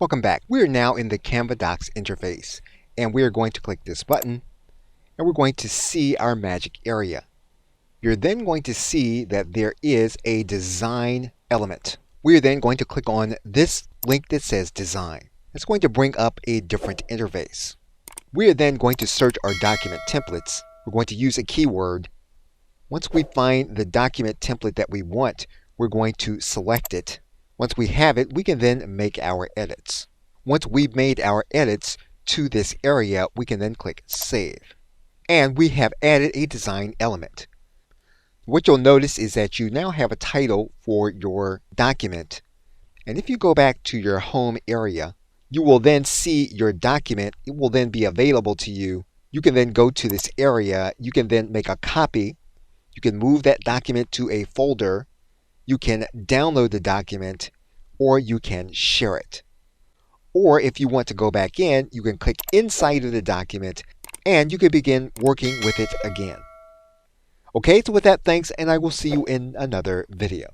Welcome back. We are now in the Canva Docs interface, and we are going to click this button, and we're going to see our magic area. You're then going to see that there is a design element. We are then going to click on this link that says design. It's going to bring up a different interface. We are then going to search our document templates. We're going to use a keyword. Once we find the document template that we want, we're going to select it. Once we have it, we can then make our edits. Once we've made our edits to this area, we can then click Save. And we have added a design element. What you'll notice is that you now have a title for your document. And if you go back to your home area, you will then see your document. It will then be available to you. You can then go to this area. You can then make a copy. You can move that document to a folder. You can download the document, or you can share it. Or if you want to go back in, you can click inside of the document and you can begin working with it again. Okay, so with that, thanks, and I will see you in another video.